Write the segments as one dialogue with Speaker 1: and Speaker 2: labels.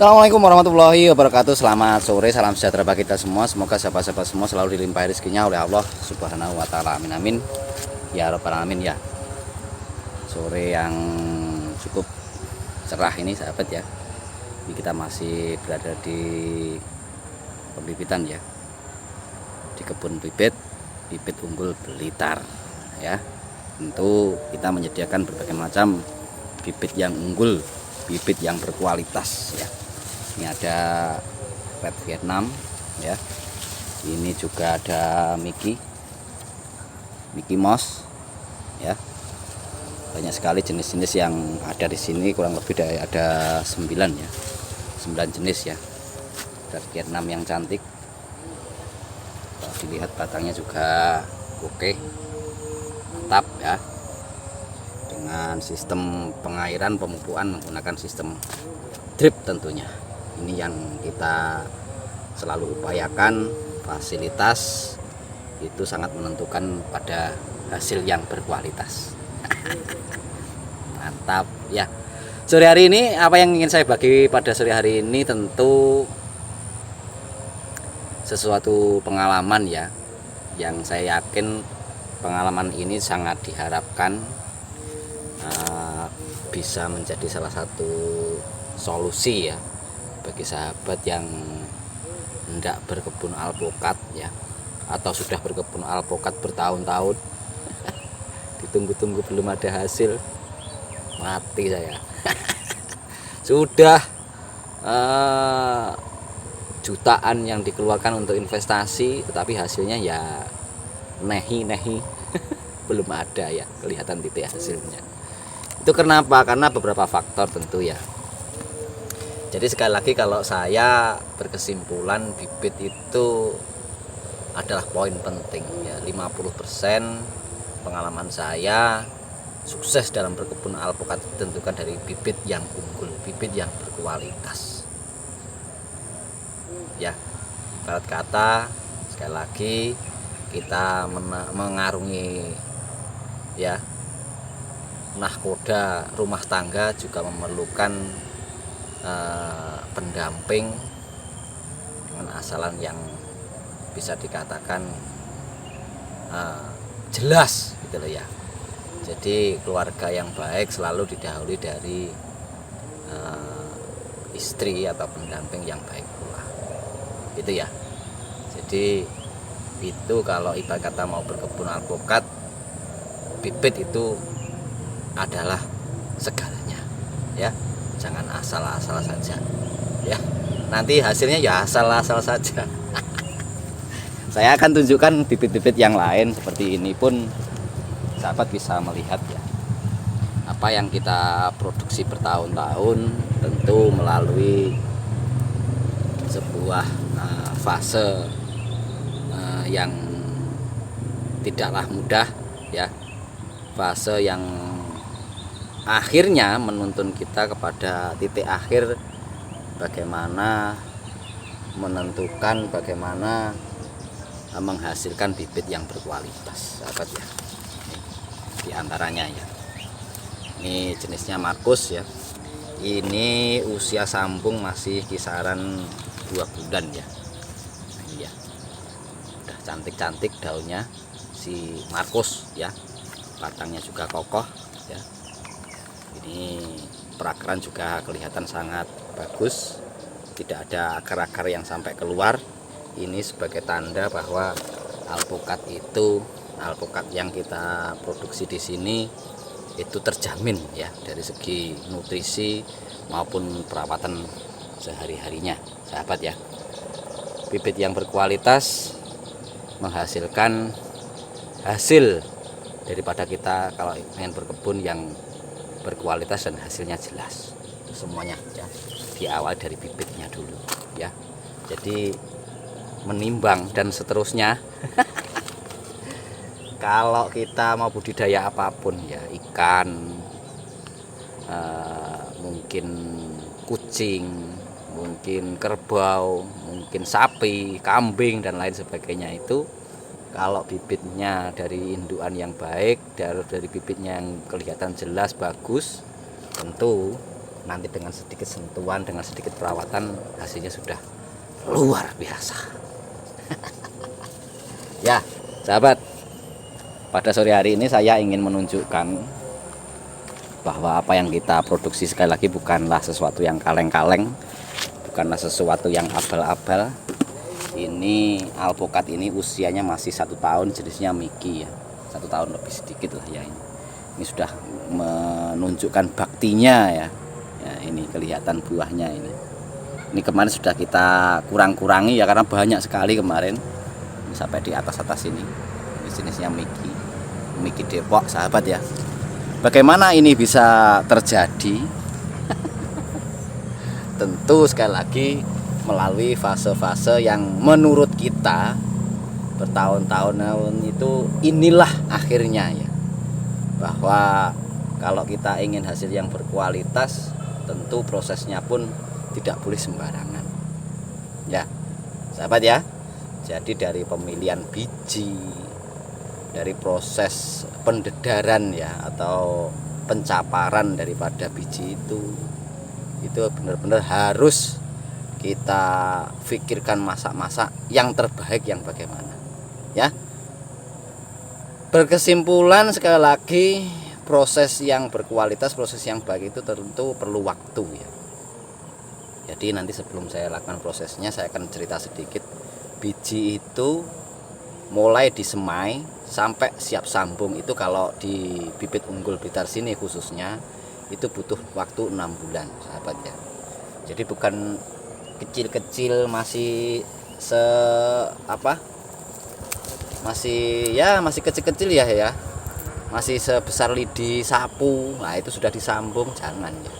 Speaker 1: Assalamualaikum warahmatullahi wabarakatuh. Selamat sore, salam sejahtera bagi kita semua. Semoga sahabat-sahabat semua selalu dilimpahi rezekinya oleh Allah Subhanahu wa taala. Amin amin. Ya rabbal alamin ya. Sore yang cukup cerah ini sahabat ya. Ini kita masih berada di pembibitan ya. Di kebun bibit unggul Blitar ya. Tentu kita menyediakan berbagai macam bibit yang unggul, bibit yang berkualitas ya. Ini ada Red Vietnam ya. Ini juga ada Mickey Mouse ya. Banyak sekali jenis-jenis yang ada di sini, kurang lebih ada 9 ya. 9 jenis ya. Red Vietnam yang cantik. Kalau dilihat batangnya juga oke. Mantap ya. Dengan sistem pengairan pemupukan menggunakan sistem drip tentunya. Ini yang kita selalu upayakan, fasilitas itu sangat menentukan pada hasil yang berkualitas. Mantap ya. Sore hari ini apa yang ingin saya bagi pada sore hari ini tentu sesuatu pengalaman ya, yang saya yakin pengalaman ini sangat diharapkan bisa menjadi salah satu solusi ya bagi sahabat yang hendak berkebun alpukat ya, atau sudah berkebun alpukat bertahun-tahun ditunggu-tunggu belum ada hasil, mati saya. Sudah jutaan yang dikeluarkan untuk investasi tetapi hasilnya ya nehi belum ada ya, kelihatan titik hasilnya. Itu kenapa? Karena beberapa faktor tentu ya. Jadi sekali lagi kalau saya berkesimpulan bibit itu adalah poin penting ya. 50% pengalaman saya sukses dalam berkebun alpukat ditentukan dari bibit yang unggul, bibit yang berkualitas. Ya, ibarat kata sekali lagi kita mengarungi ya nahkoda rumah tangga juga memerlukan pendamping dengan asalan yang bisa dikatakan jelas gitu loh ya. Jadi keluarga yang baik selalu didahului dari istri atau pendamping yang baik pula. Itu ya. Jadi itu kalau ibarat kata mau berkebun alpukat, bibit itu adalah segalanya ya. Jangan asal-asal saja ya, nanti hasilnya ya asal-asal saja. Saya akan tunjukkan bibit-bibit yang lain seperti ini pun sahabat bisa melihat ya, apa yang kita produksi bertahun-tahun tentu melalui sebuah fase yang tidaklah mudah ya, fase yang akhirnya menuntun kita kepada titik akhir bagaimana menentukan, bagaimana menghasilkan bibit yang berkualitas sahabat ya. Di antaranya ya, ini jenisnya Markus ya. Ini usia sambung masih kisaran 2 bulan ya. Ini ya, udah cantik-cantik daunnya si Markus ya. Batangnya juga kokoh ya. Ini perakaran juga kelihatan sangat bagus, tidak ada akar-akar yang sampai keluar. Ini sebagai tanda bahwa alpukat yang kita produksi di sini itu terjamin ya dari segi nutrisi maupun perawatan sehari-harinya sahabat ya. Bibit yang berkualitas menghasilkan hasil daripada kita kalau ingin berkebun yang berkualitas dan hasilnya jelas. Semuanya ya diawali dari bibitnya dulu ya. Jadi menimbang dan seterusnya kalau kita mau budidaya apapun ya, ikan, mungkin kucing, mungkin kerbau, mungkin sapi, kambing dan lain sebagainya, itu kalau bibitnya dari indukan yang baik, dari bibitnya yang kelihatan jelas bagus, tentu nanti dengan sedikit sentuhan, dengan sedikit perawatan, hasilnya sudah luar biasa. Ya sahabat, pada sore hari ini saya ingin menunjukkan bahwa apa yang kita produksi sekali lagi bukanlah sesuatu yang kaleng-kaleng, bukanlah sesuatu yang abal-abal. Ini alpukat ini usianya masih 1 tahun, jenisnya Miki ya, 1 tahun lebih sedikit lah ya. Ini sudah menunjukkan baktinya ya. Ya ini kelihatan buahnya ini. Ini kemarin sudah kita kurang-kurangi ya, karena banyak sekali kemarin. Ini sampai di atas-atas ini. Ini jenisnya Miki, Miki Depok sahabat ya. Bagaimana ini bisa terjadi? Tentu sekali lagi melalui fase-fase yang menurut kita bertahun-tahun itu inilah akhirnya ya. Bahwa kalau kita ingin hasil yang berkualitas, tentu prosesnya pun tidak boleh sembarangan ya sahabat ya. Jadi dari pemilihan biji, dari proses pendedaran ya, atau pencaparan daripada biji itu benar-benar harus kita pikirkan masak-masak yang terbaik yang bagaimana ya. Berkesimpulan sekali lagi, proses yang berkualitas, proses yang baik itu tentu perlu waktu ya. Jadi nanti sebelum saya lakukan prosesnya, saya akan cerita sedikit. Biji itu mulai disemai sampai siap sambung itu kalau di bibit unggul Blitar sini khususnya itu butuh waktu 6 bulan sahabat ya. Jadi bukan kecil-kecil, masih masih kecil-kecil ya, masih sebesar lidi sapu. Nah itu sudah disambung, jangan ya.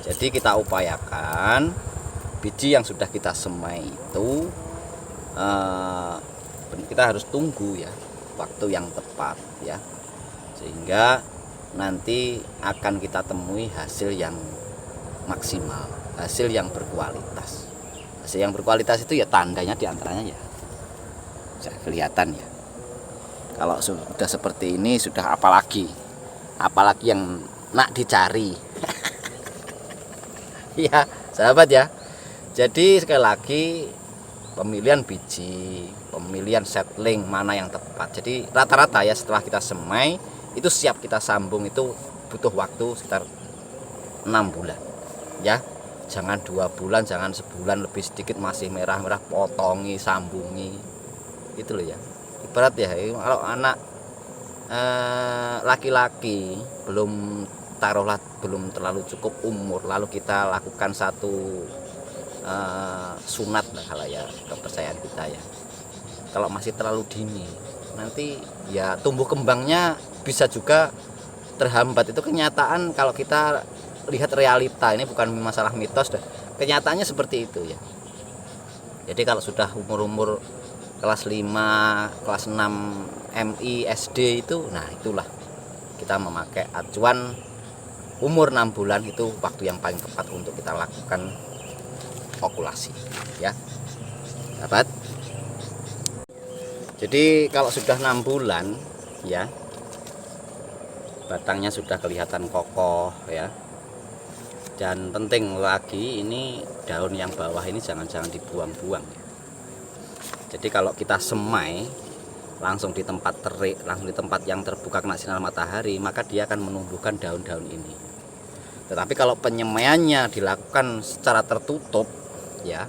Speaker 1: Jadi kita upayakan biji yang sudah kita semai itu kita harus tunggu ya waktu yang tepat ya, sehingga nanti akan kita temui hasil yang maksimal, hasil yang berkualitas. Hasil yang berkualitas itu ya tandanya diantaranya ya bisa kelihatan ya. Kalau sudah seperti ini, sudah apalagi yang nak dicari. Ya sahabat ya. Jadi sekali lagi, pemilihan biji, pemilihan settling mana yang tepat. Jadi rata-rata ya setelah kita semai itu siap kita sambung itu butuh waktu sekitar 6 bulan ya. Jangan 2 bulan, jangan sebulan lebih sedikit masih merah-merah, potongi, sambungi. Itu loh ya. Ibarat ya kalau anak laki-laki belum terlalu cukup umur, lalu kita lakukan satu sunat lah kalau ya, kepercayaan kita ya. Kalau masih terlalu dini, nanti ya tumbuh kembangnya bisa juga terhambat. Itu kenyataan kalau kita lihat realita, ini bukan masalah mitos dah. Kenyataannya seperti itu ya. Jadi kalau sudah umur-umur kelas 5, kelas 6 MI, SD itu, nah itulah kita memakai acuan umur 6 bulan itu waktu yang paling tepat untuk kita lakukan okulasi ya sahabat. Jadi kalau sudah 6 bulan ya, batangnya sudah kelihatan kokoh ya. Dan penting lagi, ini daun yang bawah ini jangan dibuang-buang ya. Jadi kalau kita semai langsung di tempat terik, langsung di tempat yang terbuka kena sinar matahari, maka dia akan menumbuhkan daun-daun ini. Tetapi kalau penyemaiannya dilakukan secara tertutup ya,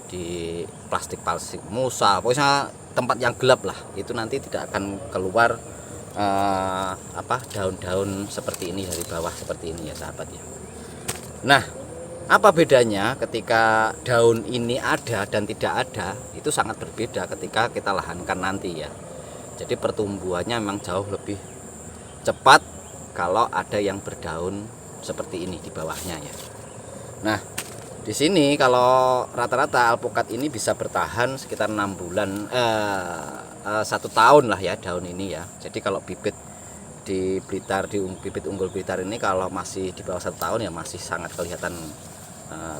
Speaker 1: di plastik musa, pokoknya tempat yang gelap lah, itu nanti tidak akan keluar daun-daun seperti ini dari bawah seperti ini ya sahabat ya. Nah, apa bedanya ketika daun ini ada dan tidak ada? Itu sangat berbeda ketika kita lahankan nanti ya. Jadi pertumbuhannya memang jauh lebih cepat kalau ada yang berdaun seperti ini di bawahnya ya. Nah, di sini kalau rata-rata alpukat ini bisa bertahan sekitar 6 bulan, 1 tahun lah ya daun ini ya. Jadi kalau bibit di Blitar, bibit unggul Blitar ini kalau masih di bawah 1 tahun ya masih sangat kelihatan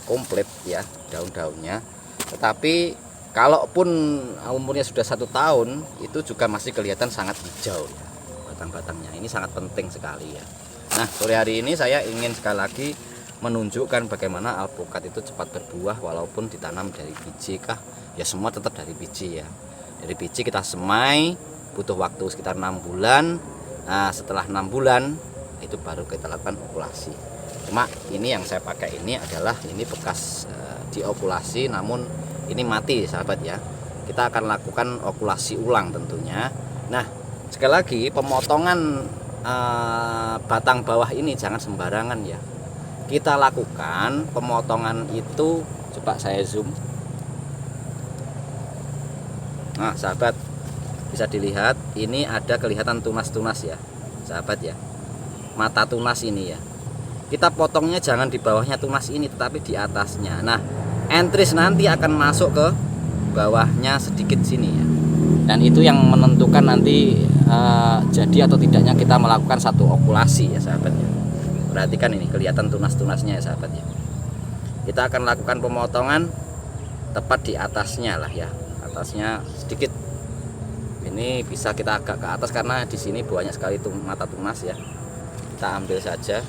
Speaker 1: komplit ya daun-daunnya. Tetapi kalaupun umurnya sudah 1 tahun, itu juga masih kelihatan sangat hijau ya batang-batangnya. Ini sangat penting sekali ya. Nah, sore hari ini saya ingin sekali lagi menunjukkan bagaimana alpukat itu cepat berbuah walaupun ditanam dari biji kah, ya semua tetap dari biji ya. Dari biji kita semai, butuh waktu sekitar 6 bulan. Nah setelah 6 bulan itu baru kita lakukan okulasi. Cuma ini yang saya pakai ini adalah ini bekas diokulasi, namun ini mati sahabat ya. Kita akan lakukan okulasi ulang tentunya. Nah sekali lagi pemotongan batang bawah ini jangan sembarangan ya. Kita lakukan pemotongan itu, coba saya zoom. Nah sahabat bisa dilihat ini ada kelihatan tunas-tunas ya sahabat ya, mata tunas ini ya. Kita potongnya jangan di bawahnya tunas ini tetapi di atasnya. Nah entris nanti akan masuk ke bawahnya sedikit sini ya, dan itu yang menentukan nanti jadi atau tidaknya kita melakukan satu okulasi ya sahabat ya. Perhatikan ini kelihatan tunas-tunasnya ya sahabat ya. Kita akan lakukan pemotongan tepat di atasnya lah ya, atasnya sedikit. Ini bisa kita agak ke atas karena di sini banyak sekali mata tunas ya. Kita ambil saja.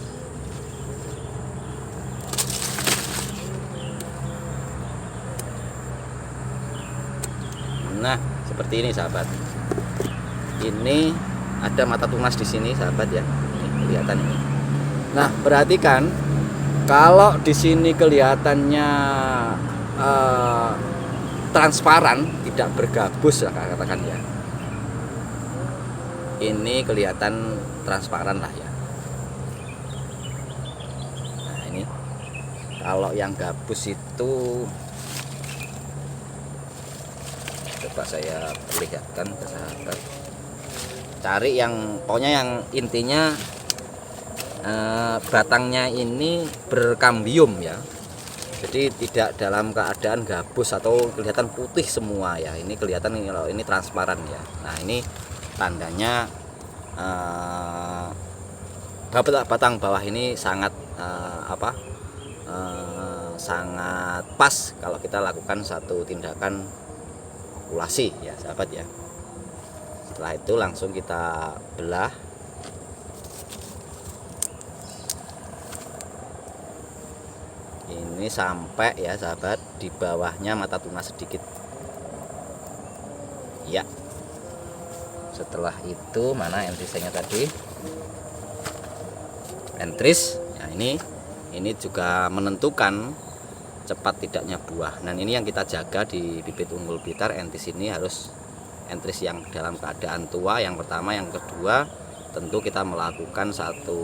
Speaker 1: Nah seperti ini sahabat. Ini ada mata tunas di sini sahabat ya. Ini kelihatan ini. Nah perhatikan kalau di sini kelihatannya transparan, tidak bergabus lah katakan ya. Ini kelihatan transparan lah ya. Nah ini kalau yang gabus itu coba saya perlihatkan ke sahabat. Cari yang pokoknya yang intinya batangnya ini berkambium ya, jadi tidak dalam keadaan gabus atau kelihatan putih semua ya. Ini kelihatan kalau ini transparan ya. Nah ini tandanya batang bawah ini sangat sangat pas kalau kita lakukan satu tindakan okulasi ya sahabat ya. Setelah itu langsung kita belah. Ini sampai ya sahabat di bawahnya mata tunas sedikit ya. Setelah itu mana entrisnya tadi, entris ya. Ini juga menentukan cepat tidaknya buah. Dan ini yang kita jaga di bibit unggul Blitar. Entris ini harus entris yang dalam keadaan tua yang pertama. Yang kedua tentu kita melakukan satu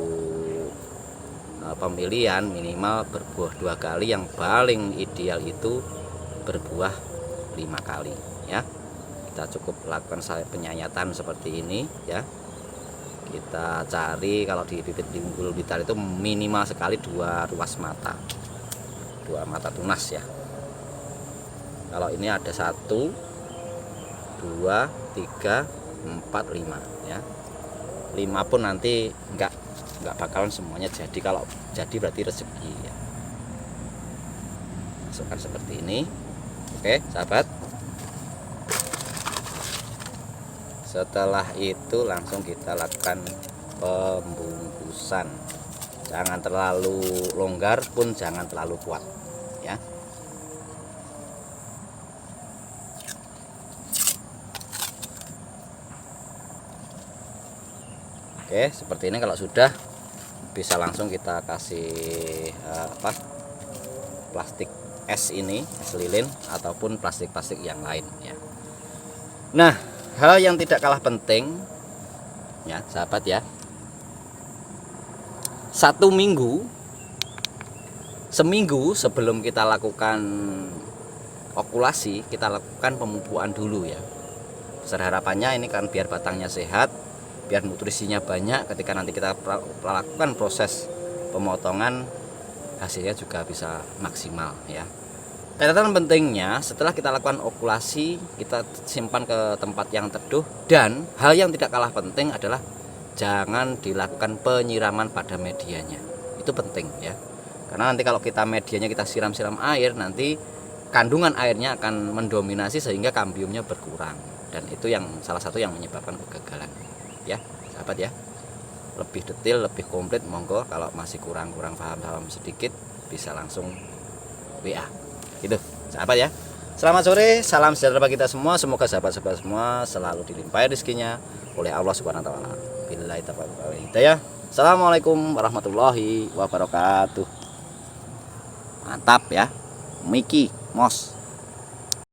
Speaker 1: pemilihan minimal berbuah 2 kali, yang paling ideal itu berbuah 5 kali ya. Kita cukup lakukan penyayatan seperti ini ya. Kita cari kalau di bibit unggul Blitar itu minimal sekali 2 ruas mata, 2 mata tunas ya. Kalau ini ada 1 2 3 4 5 ya. 5 pun nanti enggak bakalan semuanya jadi. Kalau jadi berarti rezeki ya. Masukkan seperti ini. Oke sahabat, setelah itu langsung kita lakukan pembungkusan. Jangan terlalu longgar pun jangan terlalu kuat ya. Oke seperti ini. Kalau sudah bisa langsung kita kasih plastik es ini, es lilin ataupun plastik-plastik yang lain ya. Nah hal yang tidak kalah penting ya sahabat ya, 1 minggu, seminggu sebelum kita lakukan okulasi kita lakukan pemupukan dulu ya. Besar harapannya ini kan biar batangnya sehat, biar nutrisinya banyak. Ketika nanti kita lakukan proses pemotongan hasilnya juga bisa maksimal ya. Catatan pentingnya setelah kita lakukan okulasi kita simpan ke tempat yang teduh. Dan hal yang tidak kalah penting adalah jangan dilakukan penyiraman pada medianya. Itu penting ya, karena nanti kalau kita medianya kita siram-siram air, nanti kandungan airnya akan mendominasi sehingga kambiumnya berkurang, dan itu yang salah satu yang menyebabkan kegagalan ya sahabat ya. lebih detail, lebih komplit, monggo. Kalau masih kurang paham sedikit bisa langsung WA. Gitu, sahabat ya. Selamat sore, salam sejahtera bagi kita semua. Semoga sahabat-sahabat semua selalu dilimpahi rezekinya oleh Allah Subhanahu wa taala. Billahi taufiq wal hidayah. Assalamualaikum warahmatullahi wabarakatuh. Mantap ya. Miki Mos.